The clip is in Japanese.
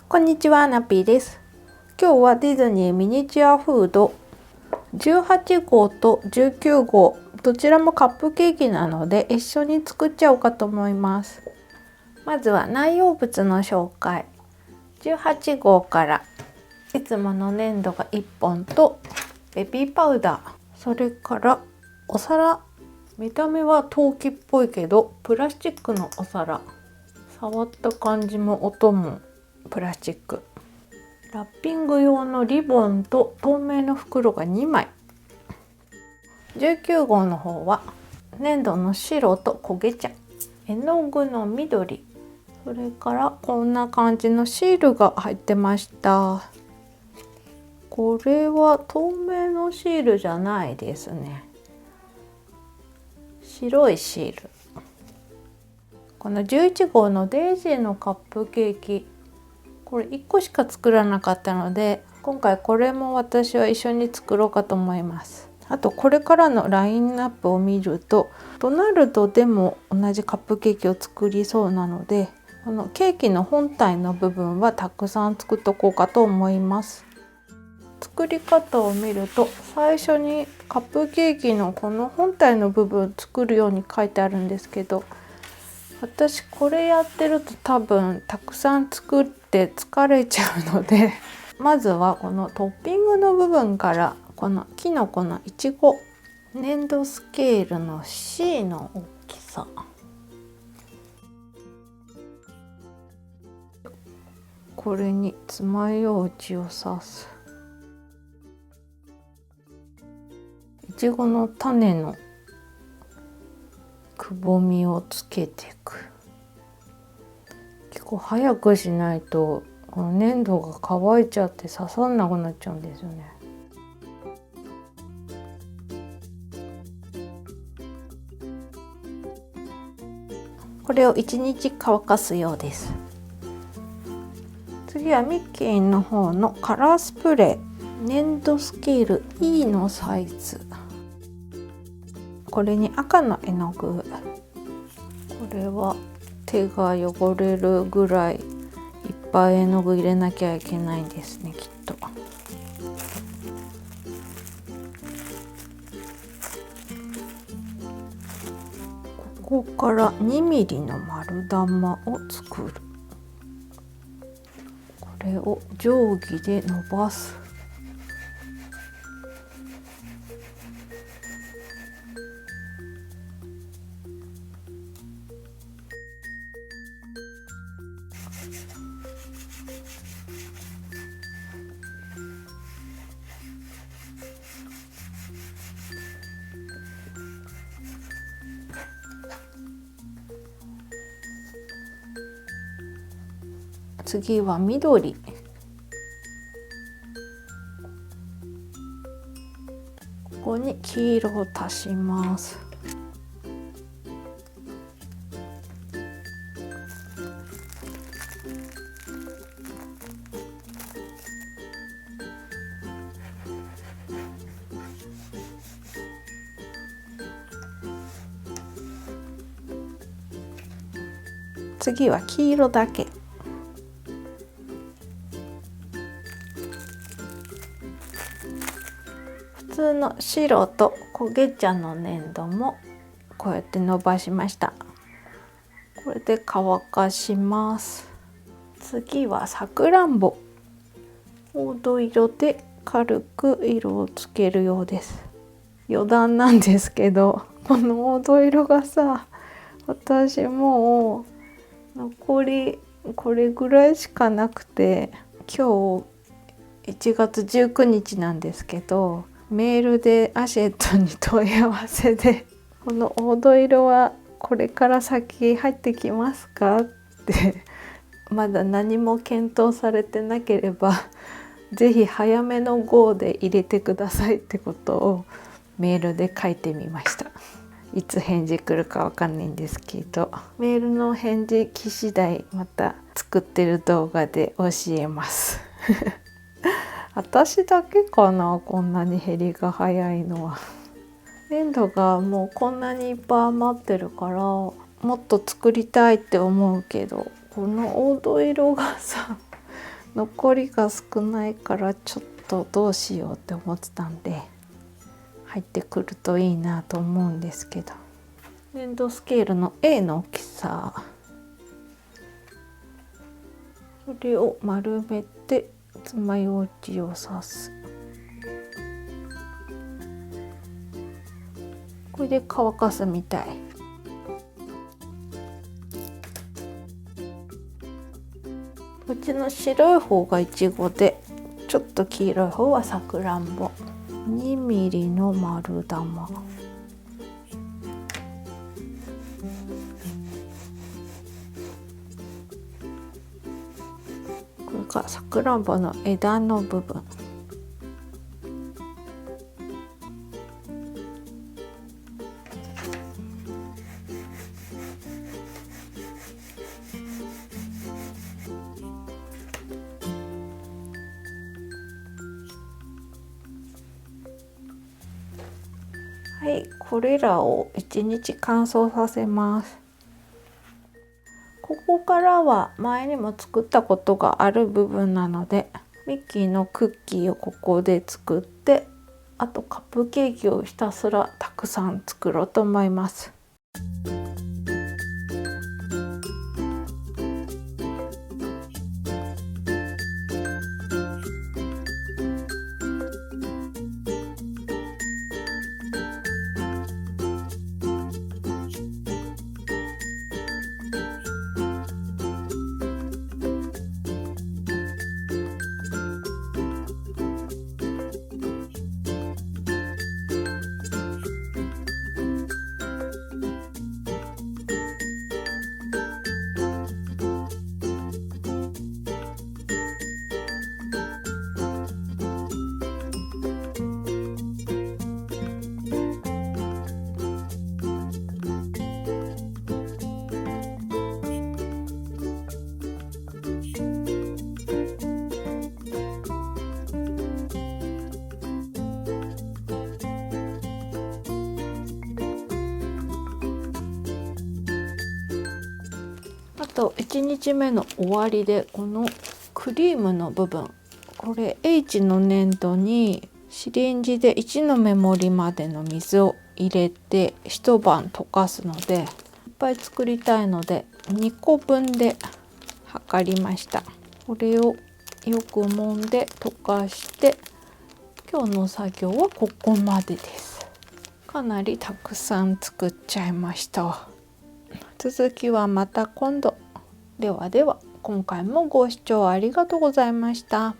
こんにちは、ナピーです。今日はディズニーミニチュアフード18号と19号どちらもカップケーキなので一緒に作っちゃおうかと思います。まずは内容物の紹介。18号からいつもの粘土が1本とベビーパウダー、それからお皿。見た目は陶器っぽいけどプラスチックのお皿。触った感じも音もプラスチック。ラッピング用のリボンと透明の袋が2枚。19号の方は粘土の白と焦げ茶、絵の具の緑、それからこんな感じのシールが入ってました。これは透明のシールじゃないですね。白いシール。この11号のデイジーのカップケーキ、これ1個しか作らなかったので今回これも私は一緒に作ろうかと思います。あとこれからのラインナップを見るとドナルドでも同じカップケーキを作りそうなので、このケーキの本体の部分はたくさん作っとこうかと思います。作り方を見ると最初にカップケーキのこの本体の部分作るように書いてあるんですけど、私これやってると多分たくさん作って疲れちゃうのでまずはこのトッピングの部分からこのきのこのいちご、粘土スケールの C の大きさ、これに爪楊枝を刺す。いちごの種のくぼみをつけていく。結構早くしないとこの粘土が乾いちゃって刺さんなくなっちゃうんですよね。これを1日乾かすようです。次はミッキーの方のカラースプレー、粘土スケール E のサイズ。これに赤の絵の具、これは手が汚れるぐらいいっぱい絵の具入れなきゃいけないんですね、きっと。ここから2ミリの丸玉を作る。これを定規で伸ばす。次は緑。ここに黄色を足します。次は黄色だけ。普通の白と焦げ茶の粘土もこうやって伸ばしました。これで乾かします。次はさくらんぼ。黄土色で軽く色をつけるようです。余談なんですけど、この黄土色がさ、私もう残りこれぐらいしかなくて、今日1月19日なんですけど、メールでアシェットに問い合わせでこの黄土色はこれから先入ってきますかってまだ何も検討されてなければぜひ早めの号で入れてくださいってことをメールで書いてみました。いつ返事来るかわかんないんですけど、メールの返事来次第また作ってる動画で教えます私だけかな、こんなに減りが早いのは。粘土がもうこんなにいっぱい余ってるからもっと作りたいって思うけど、この黄土色がさ残りが少ないからちょっとどうしようって思ってたんで、入ってくるといいなと思うんですけど、粘土スケールの A の大きさ、それを丸めて爪楊枝を刺す。これで乾かすみたい。うちの白い方がいちごで、ちょっと黄色い方はさくらんぼ。2ミリの丸玉。これがさくらんぼの枝の部分。はい、これらを1日乾燥させます。ここからは前にも作ったことがある部分なので、ミッキーのクッキーをここで作って、あとカップケーキをひたすらたくさん作ろうと思います。あと1日目の終わりで、このクリームの部分、これ H の粘土にシリンジで1の目盛りまでの水を入れて一晩溶かすので、いっぱい作りたいので2個分で測りました。これをよく揉んで溶かして、今日の作業はここまでです。かなりたくさん作っちゃいました。続きはまた今度。ではでは、今回もご視聴ありがとうございました。